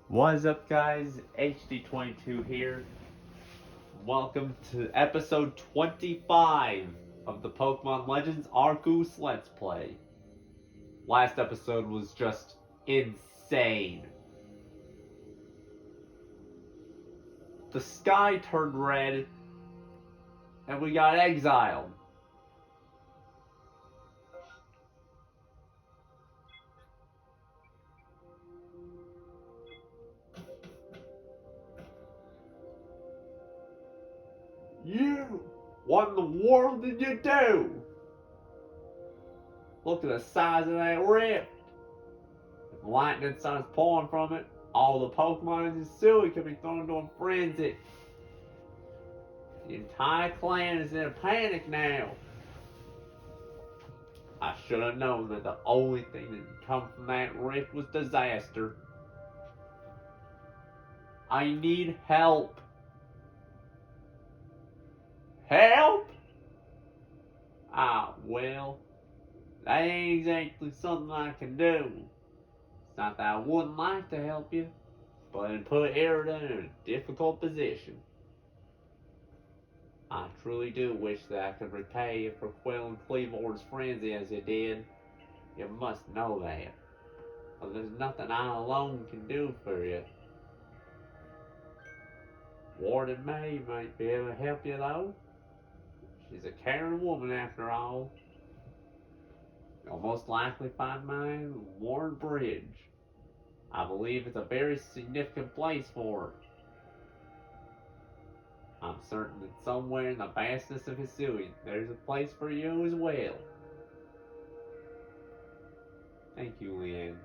What's up, guys? HD22 here. Welcome to episode 25 of the Pokemon Legends Arkoos Let's Play. Last episode was just insane. The sky turned red, and we got exiled. You! What in the world did you do? Look at the size of that rift. If lightning starts pouring from it, all the Pokemon in Hisui could be thrown into a frenzy. The entire clan is in a panic now. I should have known that the only thing that could come from that rift was disaster. I need help. Help? Well, that ain't exactly something I can do. It's not that I wouldn't like to help you, but it put Aridin in a difficult position. I truly do wish that I could repay you for quelling Cleavor's frenzy as you did. You must know that. But there's nothing I alone can do for you. Warden May might be able to help you though. She's a caring woman after all. You'll most likely find mine in Warren Bridge. I believe it's a very significant place for her. I'm certain that somewhere in the vastness of Hisui, there's a place for you as well. Thank you, Leanne.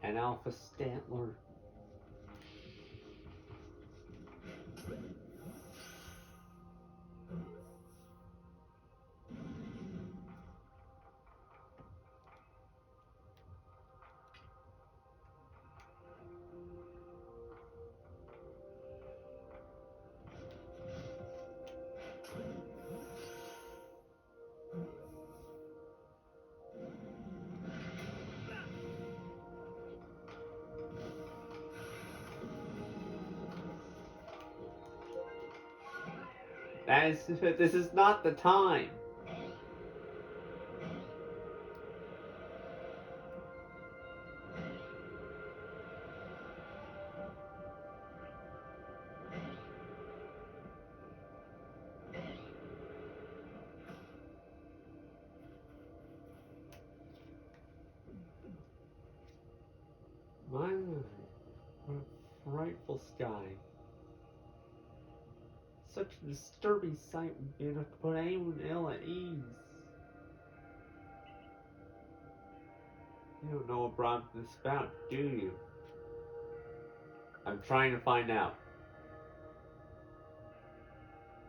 An Alpha Stantler. This is not the time. My, what a frightful sky. Such a disturbing sight would be enough to put anyone ill at ease. You don't know what brought this about, do you? I'm trying to find out.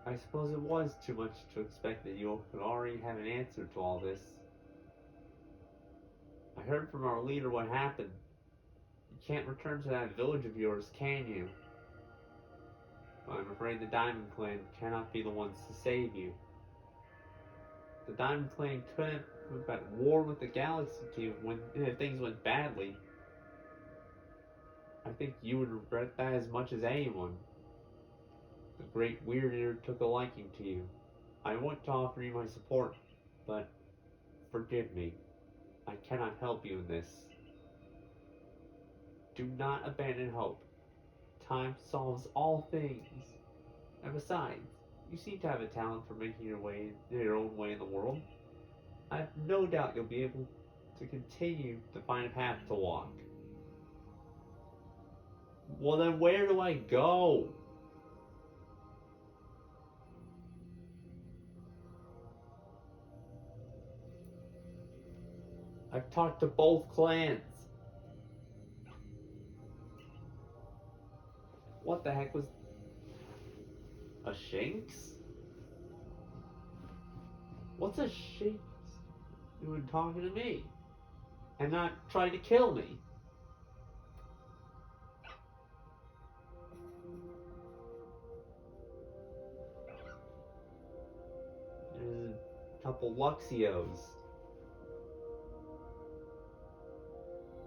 I suppose it was too much to expect that you could already have an answer to all this. I heard from our leader what happened. You can't return to that village of yours, can you? But I'm afraid the Diamond Clan cannot be the ones to save you. The Diamond Clan couldn't have been at war with the Galaxy Team when things went badly. I think you would regret that as much as anyone. The Great Weird Ear took a liking to you. I want to offer you my support, but forgive me. I cannot help you in this. Do not abandon hope. Time solves all things. And besides, you seem to have a talent for making your own way in the world. I have no doubt you'll be able to continue to find a path to walk. Well, then where do I go? I've talked to both clans. What the heck was... a Shinx? What's a Shinx doing talking to me? And not trying to kill me? There's a couple Luxios.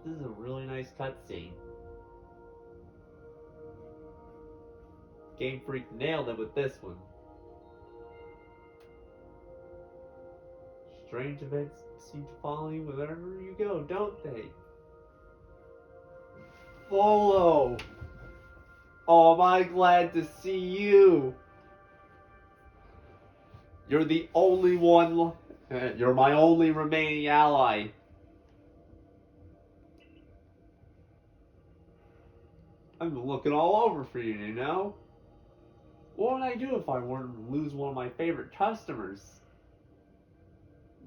This is a really nice cutscene. Game Freak nailed it with this one. Strange events seem to follow you wherever you go, don't they? Polo! Oh, am I glad to see you! You're the only one... You're my only remaining ally. I'm looking all over for you, you know? What would I do if I were to lose one of my favorite customers?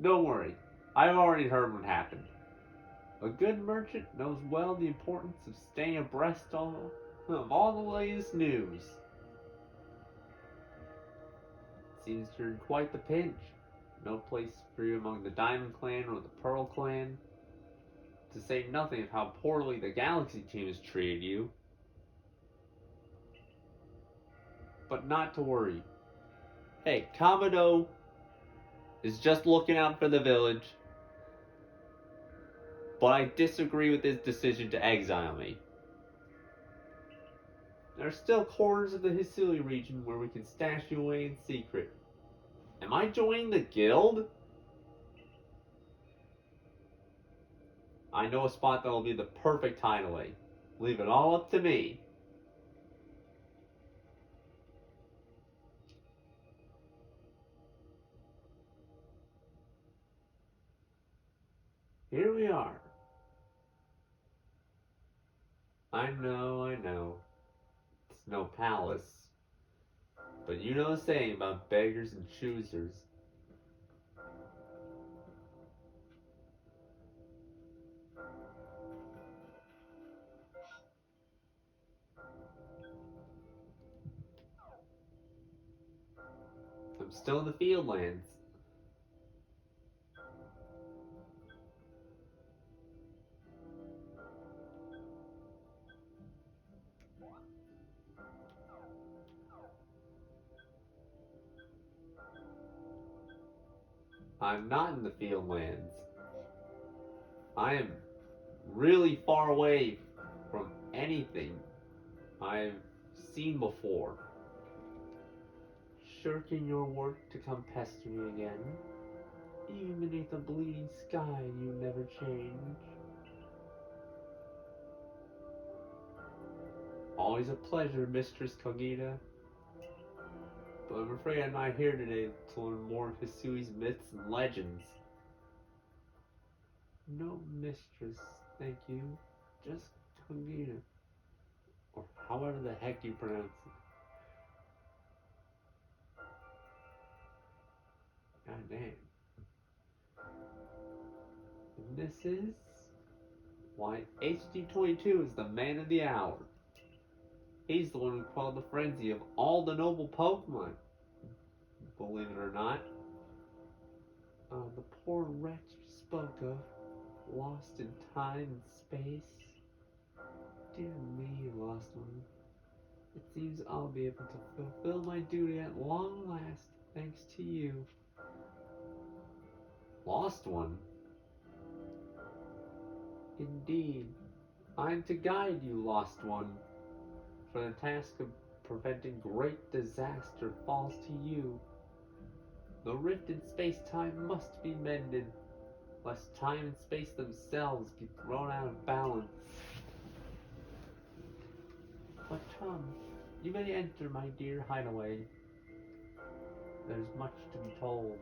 Don't worry, I've already heard what happened. A good merchant knows well the importance of staying abreast of all the latest news. Seems you're in quite the pinch. No place for you among the Diamond Clan or the Pearl Clan. To say nothing of how poorly the Galaxy team has treated you. But not to worry. Hey, Kamado is just looking out for the village. But I disagree with his decision to exile me. There are still corners of the Hisui region where we can stash you away in secret. Am I joining the guild? I know a spot that will be the perfect hideaway. Leave it all up to me. Here we are. I know. It's no palace. But you know the saying about beggars and choosers. I'm still in the Fieldlands. I'm not in the Fieldlands. I am really far away from anything I've seen before. Shirking your work to come pester me again. Even beneath a bleeding sky, you never change. Always a pleasure, Mistress Kogita. But I'm afraid I'm not here today to learn more of Hisui's myths and legends. No mistress, thank you. Just Kogita. Or however the heck you pronounce it. God damn. And this is why HD22 is the man of the hour. He's the one who quelled the frenzy of all the noble Pokemon. Believe it or not. The poor wretch you spoke of, lost in time and space. Dear me, lost one. It seems I'll be able to fulfill my duty at long last, thanks to you. Lost one? Indeed. I'm to guide you, lost one. For the task of preventing great disaster falls to you. The rift in space-time must be mended, lest time and space themselves be thrown out of balance. But come, you may enter my dear hideaway. There's much to be told.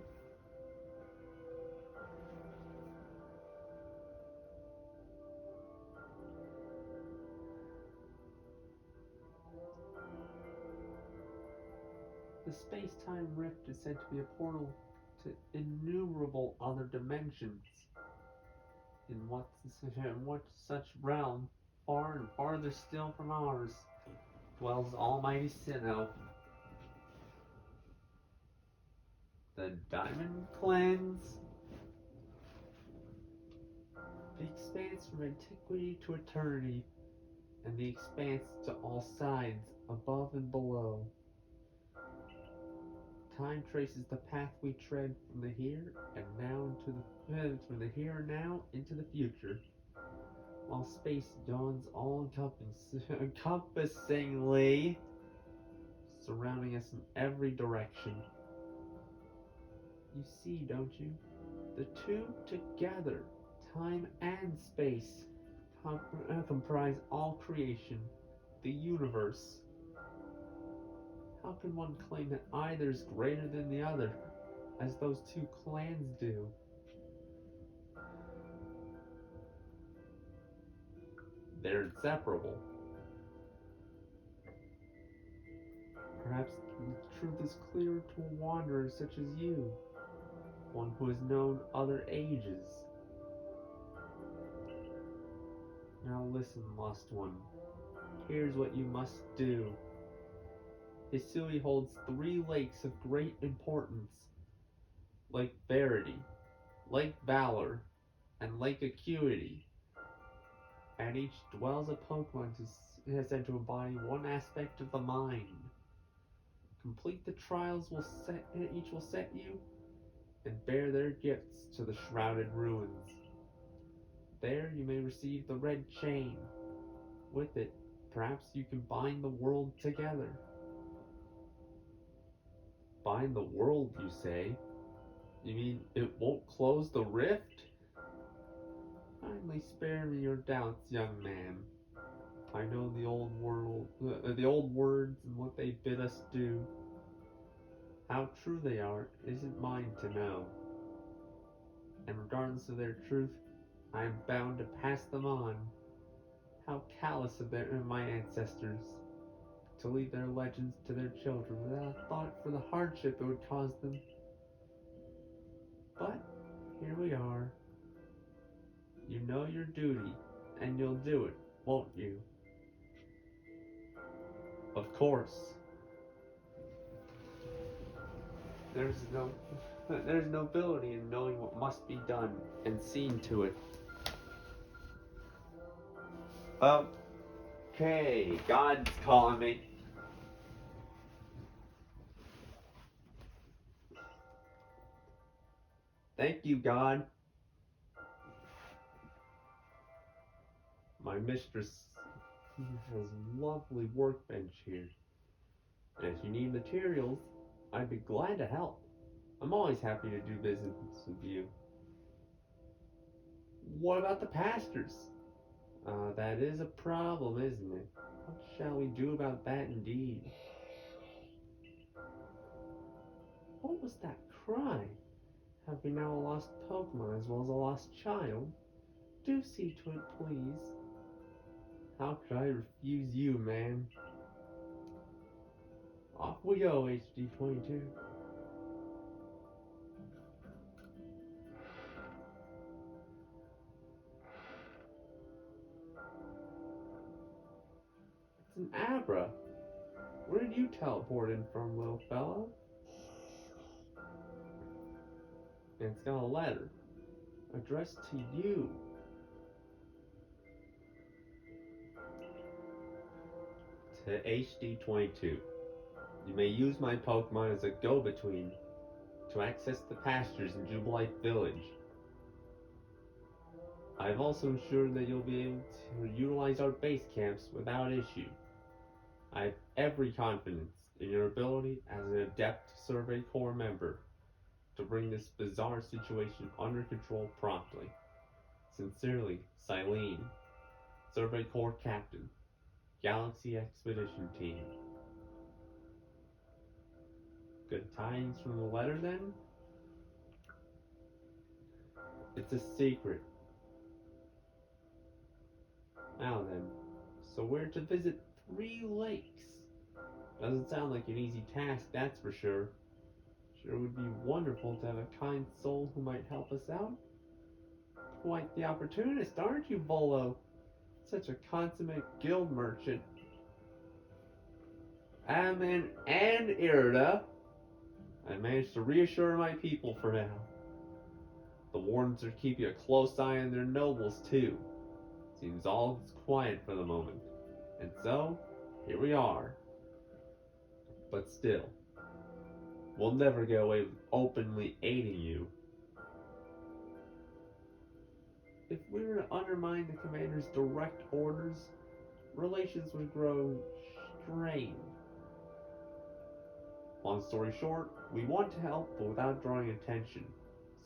The space-time rift is said to be a portal to innumerable other dimensions. In what such realm, far and farther still from ours, dwells Almighty Sinnoh. The Diamond Cleanse. The expanse from antiquity to eternity, and the expanse to all sides, above and below. Time traces the path we tread from the here and now from the here and now into the future, while space dawns encompassingly, surrounding us in every direction. You see, don't you? The two together, time and space, comprise all creation, the universe. How can one claim that either is greater than the other, as those two clans do? They're inseparable. Perhaps the truth is clearer to a wanderer such as you, one who has known other ages. Now listen, lost one. Here's what you must do. Hisui holds 3 lakes of great importance. Lake Verity, Lake Valor, and Lake Acuity. At each dwells a Pokemon said to embody one aspect of the mind. Complete the trials each will set you, and bear their gifts to the shrouded ruins. There you may receive the red chain. With it, perhaps you can bind the world together. Bind the world, you say? You mean it won't close the rift? Kindly spare me your doubts, young man. I know the old words and what they bid us do. How true they are isn't mine to know. And regardless of their truth, I am bound to pass them on. How callous of my ancestors, to leave their legends to their children without a thought for the hardship it would cause them. But here we are. You know your duty, and you'll do it, won't you? Of course. There's nobility in knowing what must be done and seeing to it. Okay, God's calling me. Thank you, God. My mistress has a lovely workbench here. And if you need materials, I'd be glad to help. I'm always happy to do business with you. What about the pastors? That is a problem, isn't it? What shall we do about that indeed? What was that cry? Have we now a lost Pokemon as well as a lost child? Do see to it, please. How could I refuse you, man? Off we go, HD22. It's an Abra. Where did you teleport in from, little fellow? And it's got a letter addressed to you. To HD22. You may use my Pokemon as a go-between to access the pastures in Jubilite Village. I've also ensured that you'll be able to utilize our base camps without issue. I have every confidence in your ability as an adept Survey Corps member to bring this bizarre situation under control promptly. Sincerely, Silene, Survey Corps Captain, Galaxy Expedition Team. Good tidings from the letter, then? It's a secret. Now then, so we're to visit 3 lakes. Doesn't sound like an easy task, that's for sure. Sure would be wonderful to have a kind soul who might help us out. Quite the opportunist, aren't you, Volo? Such a consummate guild merchant. Amin and Irida. I managed to reassure my people for now. The wardens are keeping a close eye on their nobles, too. Seems all is quiet for the moment. And so, here we are. But still, we'll never get away with openly aiding you. If we were to undermine the commander's direct orders, relations would grow strained. Long story short, we want to help but without drawing attention,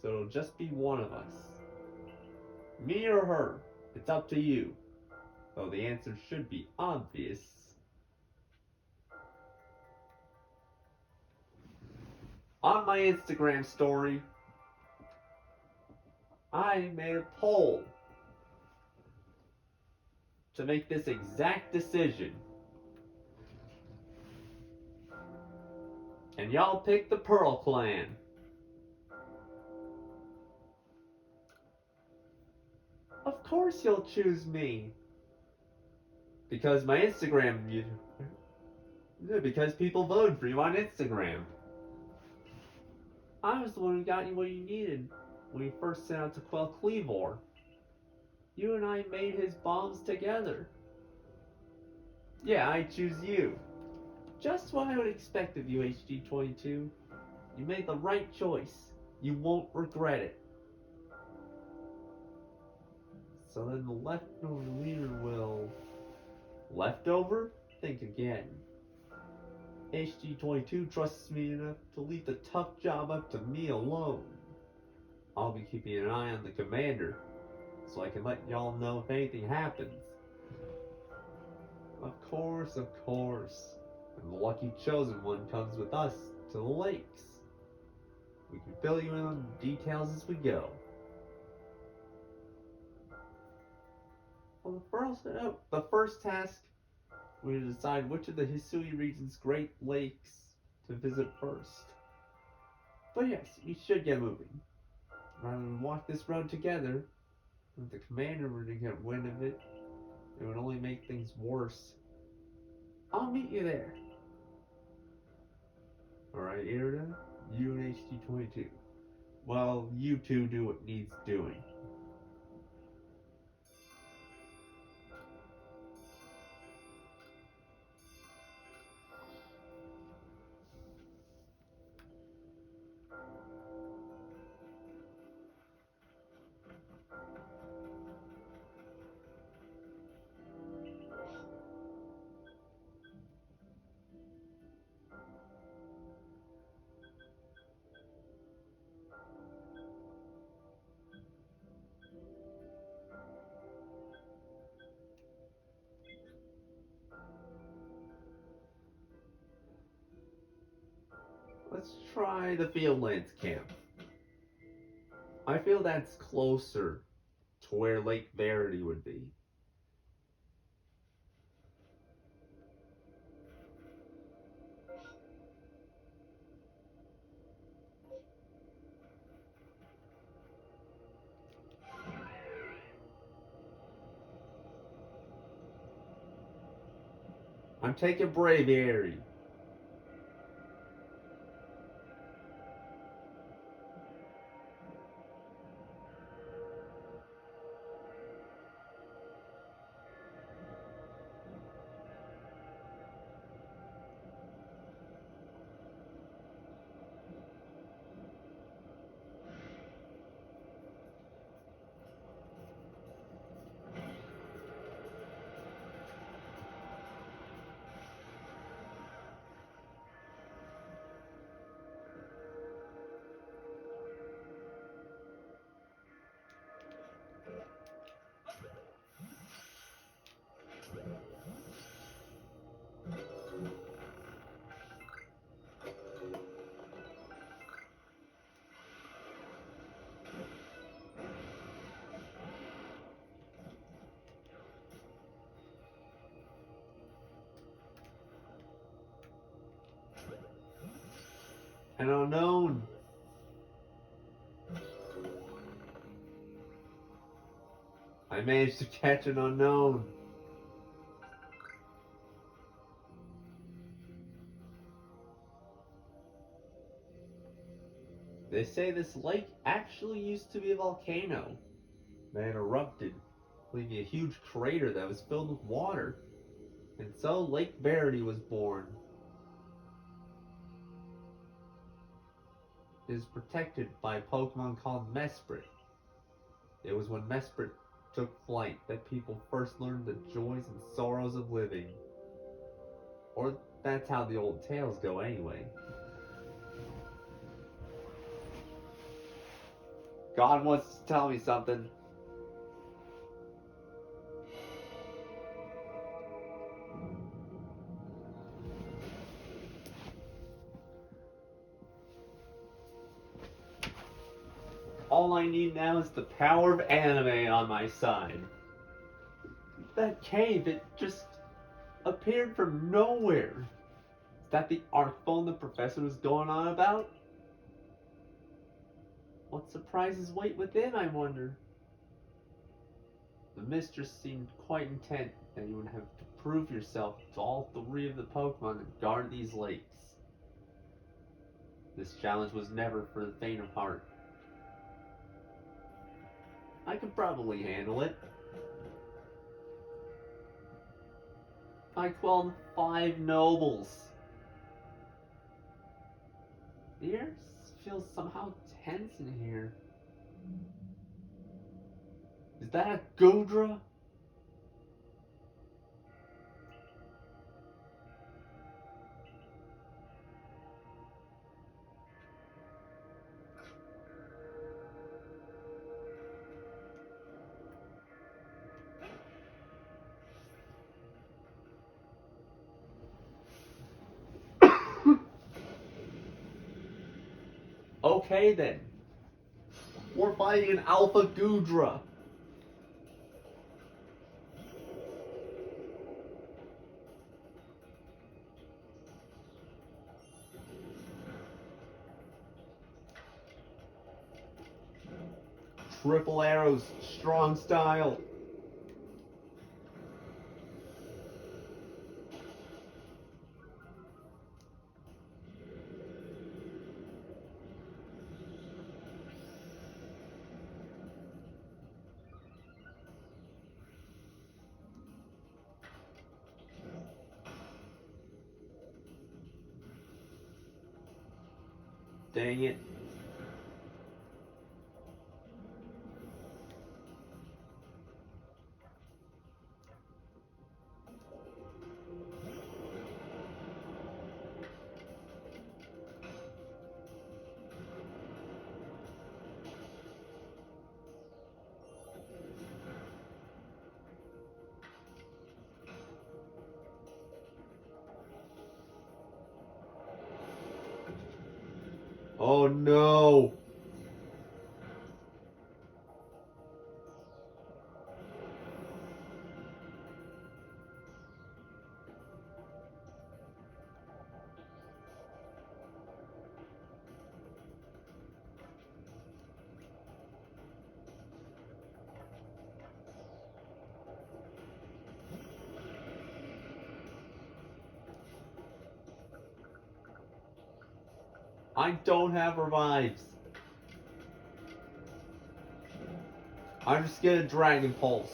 so it'll just be one of us. Me or her, it's up to you. Though the answer should be obvious. On my Instagram story, I made a poll to make this exact decision. And y'all picked the Pearl Clan. Of course you'll choose me. Because my Instagram, because people voted for you on Instagram. I was the one who got you what you needed when you first set out to quell Cleavor. You and I made his bombs together. Yeah, I choose you. Just what I would expect of you, HG22. You made the right choice. You won't regret it. So then the leftover leader will... Leftover? Think again. HG22 trusts me enough to leave the tough job up to me alone. I'll be keeping an eye on the commander, so I can let y'all know if anything happens. Of course. And the lucky chosen one comes with us to the lakes. We can fill you in on the details as we go. Well, the first task, we to decide which of the Hisui region's Great Lakes to visit first. But yes, we should get moving. Rather than walk this road together, if the commander were to get wind of it, it would only make things worse. I'll meet you there. Alright, Irida, you and HG22. Well, you two do what needs doing. Let's try the Fieldlands camp. I feel that's closer to where Lake Verity would be. I'm taking Braviary. An unknown. I managed to catch an unknown. They say this lake actually used to be a volcano that had erupted, leaving a huge crater that was filled with water. And so Lake Verity was born. It is protected by a Pokemon called Mesprit. It was when Mesprit took flight that people first learned the joys and sorrows of living. Or that's how the old tales go anyway. God wants to tell me something. All I need now is the power of anime on my side. That cave, it just appeared from nowhere. Is that the arc phone the professor was going on about? What surprises wait within, I wonder? The mistress seemed quite intent that you would have to prove yourself to all three of the Pokemon that guard these lakes. This challenge was never for the faint of heart. I could probably handle it. I quelled 5 nobles. The air feels somehow tense in here. Is that a Goodra? Okay then. We're fighting an Alpha Goodra. Triple arrows, strong style. Dang it. Oh no. I don't have revives. I'm just gonna Dragon Pulse.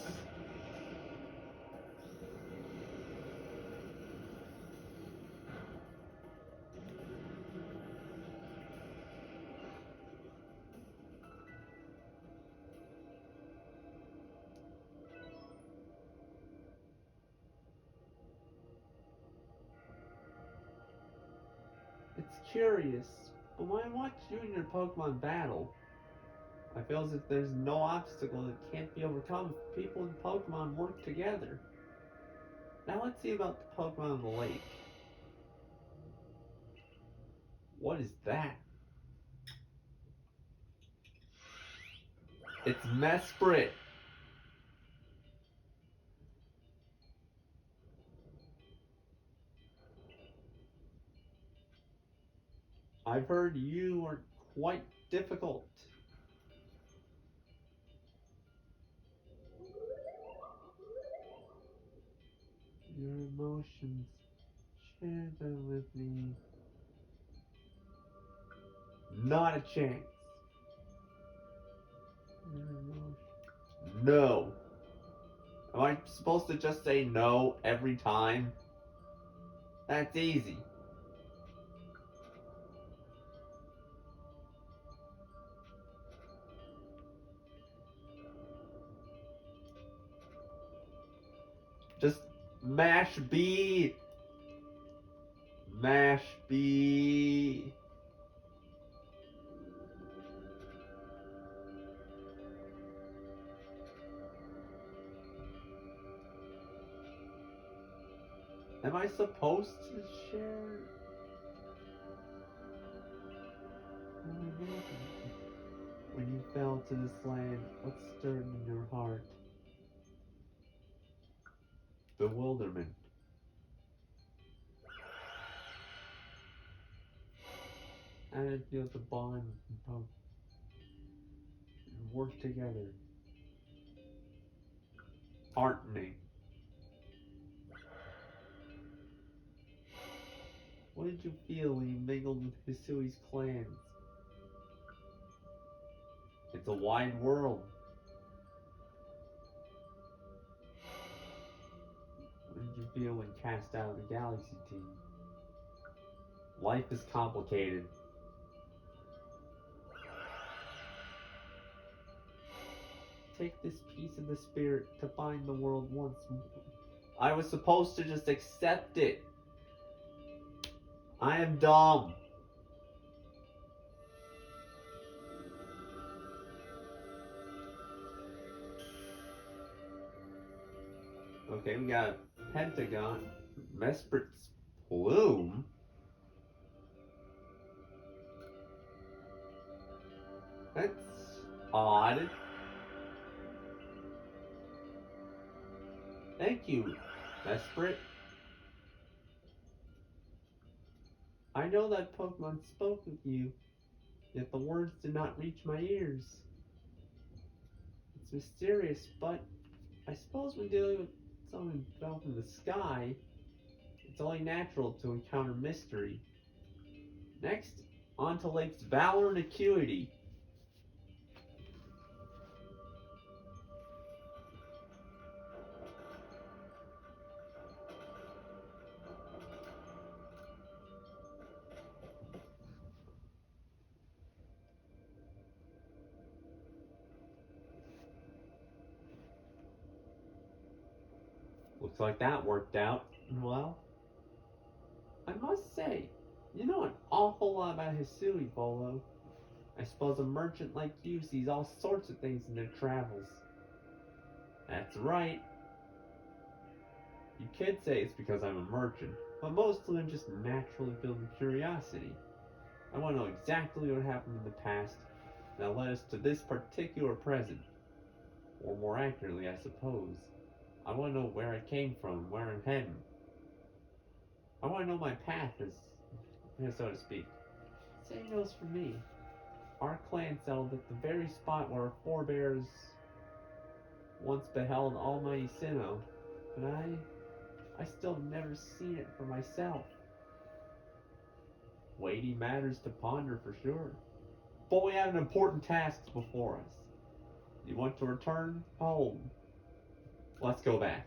It's curious, but when I watch you and your Pokemon battle, I feel as if there's no obstacle that can't be overcome if people and Pokemon work together. Now let's see about the Pokemon on the lake. What is that? It's Mesprit. I've heard you are quite difficult. Your emotions, share them with me. Not a chance. Your emotions. No. Am I supposed to just say no every time? That's easy. Just mash B. Mash B. Am I supposed to share? When you fell to this land, what stirred in your heart? Bewilderment. And it feels a bond and work together. Heartening. What did you feel when you mingled with Hisui's clans? It's a wide world. What did you feel when cast out of the Galaxy team? Life is complicated. Take this piece of the spirit to find the world once more. I was supposed to just accept it. I am dumb. Okay, we got Pentagon, Mespert's Plume. That's odd. Thank you, Mesprit. I know that Pokemon spoke with you, yet the words did not reach my ears. It's mysterious, but I suppose when dealing with someone who fell from the sky, it's only natural to encounter mystery. Next, on to Lake's Valor and Acuity. Looks like that worked out. Well, I must say, you know an awful lot about Hisui, Bolo. I suppose a merchant like you sees all sorts of things in their travels. That's right. You could say it's because I'm a merchant, but mostly I'm just naturally filled with curiosity. I want to know exactly what happened in the past that led us to this particular present. Or more accurately, I suppose. I want to know where I came from, where I'm heading. I want to know my path, so to speak. Same goes for me. Our clan settled at the very spot where our forebears once beheld Almighty Sinnoh, but I still have never seen it for myself. Weighty matters to ponder for sure. But we have an important task before us. You want to return home? Let's go back.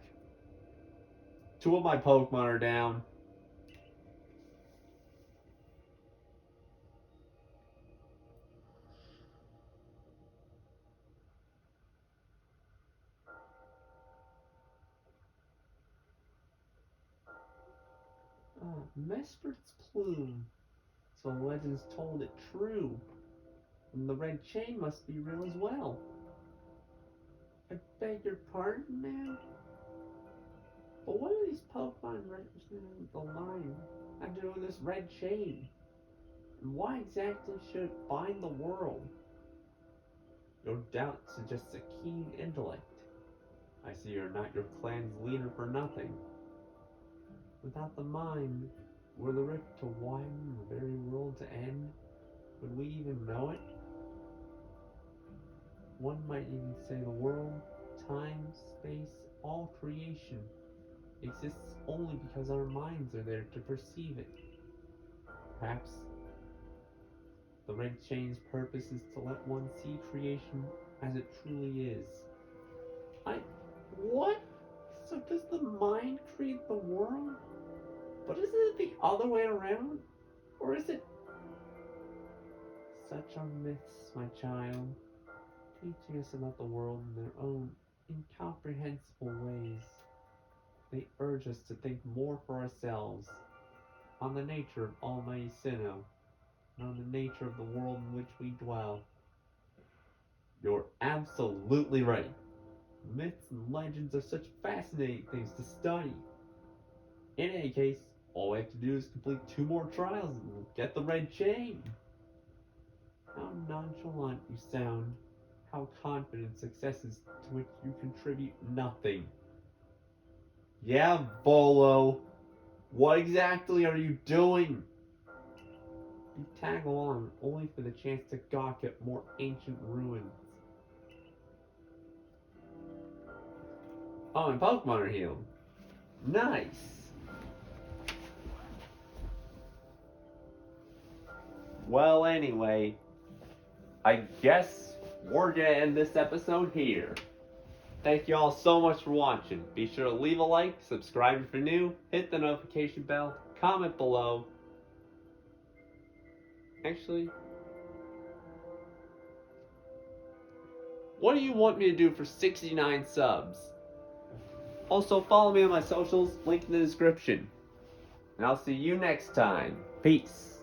2 of my Pokemon are down. Mespert's Plume. So the legends told it true. And the red chain must be real as well. I beg your pardon, man? But what do these Pokemon representing the line have to do with this red chain? And why exactly should it bind the world? Your doubt suggests a keen intellect. I see you're not your clan's leader for nothing. Without the mind, Were the rift to widen, the very world to end? Would we even know it? One might even say the world, time, space, all creation exists only because our minds are there to perceive it. Perhaps the red chain's purpose is to let one see creation as it truly is. What? So does the mind create the world? But isn't it the other way around? Or is it... Such are myths, my child, teaching us about the world in their own incomprehensible ways. They urge us to think more for ourselves, on the nature of Almighty Sinnoh, and on the nature of the world in which we dwell. You're absolutely right. Myths and legends are such fascinating things to study. In any case, all we have to do is complete 2 more trials and we'll get the red chain. How nonchalant you sound. How confident successes to which you contribute nothing. Yeah, Bolo. What exactly are you doing? You tag along only for the chance to gawk at more ancient ruins. Oh, and Pokemon are healed. Nice. Well, anyway, I guess we're gonna end this episode here. Thank you all so much for watching. Be sure to leave a like, subscribe if you're new, hit the notification bell, comment below. Actually, what do you want me to do for 69 subs? Also, follow me on my socials, link in the description. And I'll see you next time. Peace.